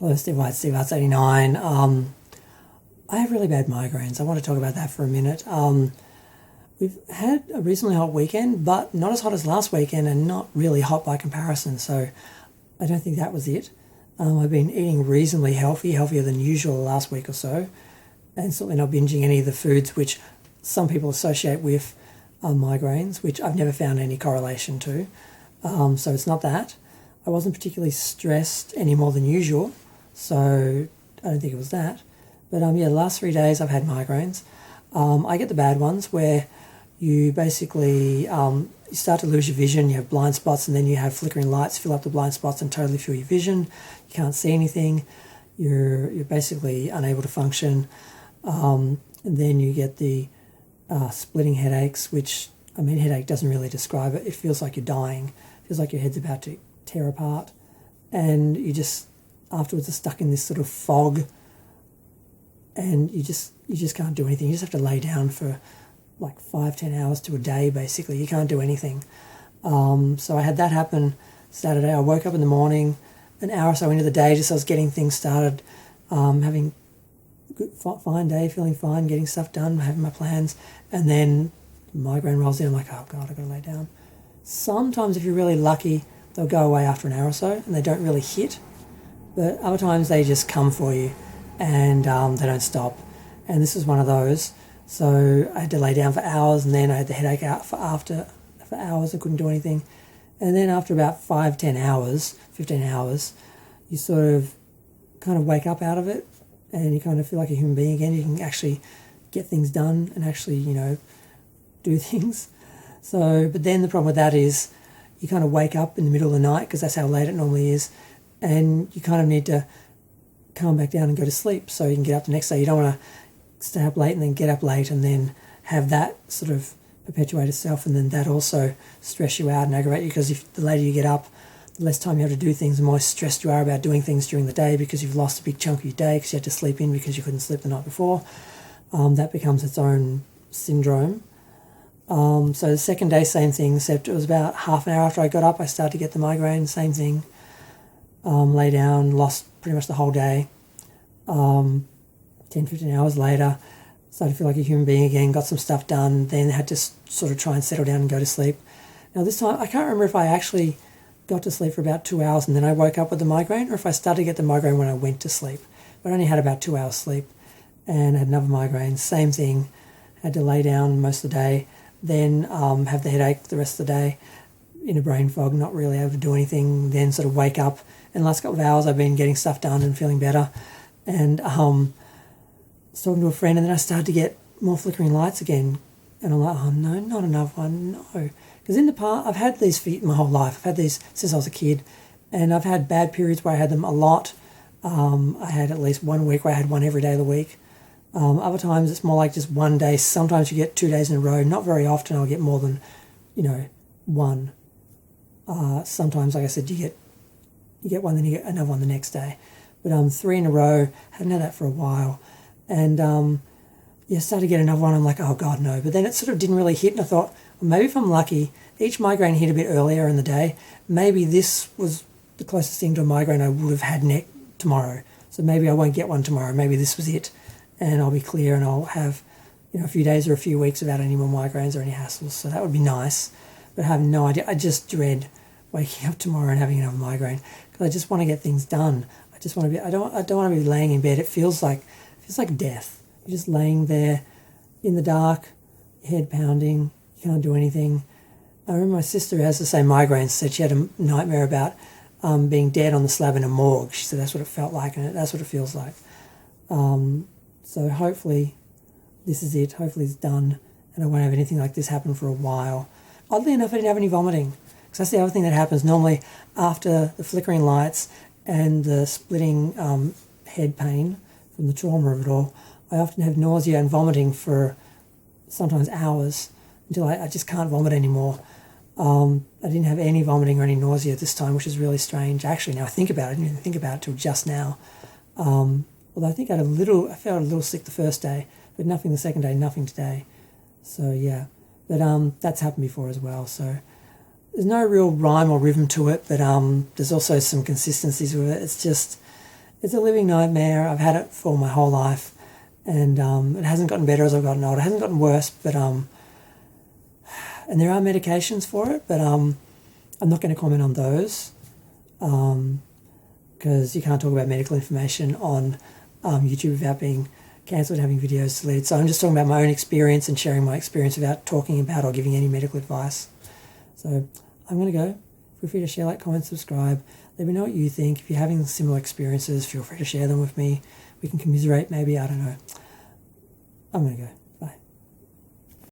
Hello, Steve White, Steve Arts 89. I have really bad migraines. I want to talk about that for a minute. We've had a reasonably hot weekend, but not as hot as last weekend and not really hot by comparison. So I don't think that was it. I've been eating reasonably healthy, healthier than usual the last week or so, and certainly not binging any of the foods which some people associate with migraines, which I've never found any correlation to. So it's not that. I wasn't particularly stressed any more than usual, so I don't think it was that. But the last 3 days I've had migraines. I get the bad ones where you basically you start to lose your vision, you have blind spots, and then you have flickering lights fill up the blind spots and totally fill your vision. You can't see anything. You're basically unable to function. And then you get the splitting headaches, which, headache doesn't really describe it. It feels like you're dying. It feels like your head's about to tear apart. And you just, afterwards, are stuck in this sort of fog, and you just can't do anything. You just have to lay down for like 5-10 hours to a day, basically. You can't do anything. So I had that happen Saturday. I woke up in the morning, an hour or so into the day, just as I was getting things started, having a good, fine day, feeling fine, getting stuff done, having my plans, and then migraine rolls in. I'm like, oh God, I've got to lay down. Sometimes, if you're really lucky, they'll go away after an hour or so, and they don't really hit. But other times they just come for you, and they don't stop. And this is one of those. So I had to lay down for hours, and then I had the headache out for hours. I couldn't do anything. And then after about 15 hours, you sort of kind of wake up out of it, and you kind of feel like a human being again. You can actually get things done and actually, do things. So, but then the problem with that is you kind of wake up in the middle of the night, because that's how late it normally is, and you kind of need to calm back down and go to sleep so you can get up the next day. You don't want to stay up late and then get up late and then have that sort of perpetuate itself, and then that also stress you out and aggravate you, because if the later you get up, the less time you have to do things, the more stressed you are about doing things during the day, because you've lost a big chunk of your day because you had to sleep in because you couldn't sleep the night before. That becomes its own syndrome. So the second day, same thing, except it was about half an hour after I got up, I started to get the migraine, same thing. Lay down, lost pretty much the whole day. 10-15 hours later, started to feel like a human being again, got some stuff done, then had to sort of try and settle down and go to sleep. Now this time, I can't remember if I actually got to sleep for about 2 hours and then I woke up with the migraine, or if I started to get the migraine when I went to sleep. But I only had about 2 hours sleep and had another migraine, same thing, had to lay down most of the day, then have the headache the rest of the day, in a brain fog, not really able to do anything, then sort of wake up. In the last couple of hours I've been getting stuff done and feeling better, and I was talking to a friend, and then I started to get more flickering lights again, and I'm like, oh no, not another one, no. Because in the past, I've had these for my whole life. I've had these since I was a kid, and I've had bad periods where I had them a lot. I had at least 1 week where I had one every day of the week. Other times it's more like just one day. Sometimes you get 2 days in a row. Not very often I'll get more than, one. Sometimes, like I said, you get one, then you get another one the next day. But 3 in a row, haven't had that for a while. And started to get another one. I'm like, oh God, no. But then it sort of didn't really hit, and I thought, well, maybe if I'm lucky, each migraine hit a bit earlier in the day. Maybe this was the closest thing to a migraine I would have had tomorrow. So maybe I won't get one tomorrow. Maybe this was it, and I'll be clear, and I'll have a few days or a few weeks without any more migraines or any hassles. So that would be nice. But I have no idea. I just dread waking up tomorrow and having another migraine, because I just want to get things done. I just want to be. I don't want to be laying in bed. It feels like death. You're just laying there in the dark, your head pounding. You can't do anything. I remember my sister, who has the same migraines, said she had a nightmare about being dead on the slab in a morgue. She said that's what it felt like, and that's what it feels like. So hopefully this is it. Hopefully it's done, and I won't have anything like this happen for a while. Oddly enough, I didn't have any vomiting, because that's the other thing that happens normally after the flickering lights and the splitting head pain from the trauma of it all. I often have nausea and vomiting for sometimes hours, until I just can't vomit anymore. I didn't have any vomiting or any nausea this time, which is really strange. Actually, now I think about it, I didn't even think about it till just now. Although I think I felt a little sick the first day, but nothing the second day, nothing today. So yeah, but that's happened before as well. So there's no real rhyme or rhythm to it, but there's also some consistencies with it. It's just, It's a living nightmare. I've had it for my whole life, and it hasn't gotten better as I've gotten older. It hasn't gotten worse, but and there are medications for it, but I'm not going to comment on those because you can't talk about medical information on YouTube without being cancelled and having videos deleted. So I'm just talking about my own experience and sharing my experience without talking about or giving any medical advice. So I'm going to go. Feel free to share, like, comment, subscribe. Let me know what you think. If you're having similar experiences, feel free to share them with me. We can commiserate maybe, I don't know. I'm going to go.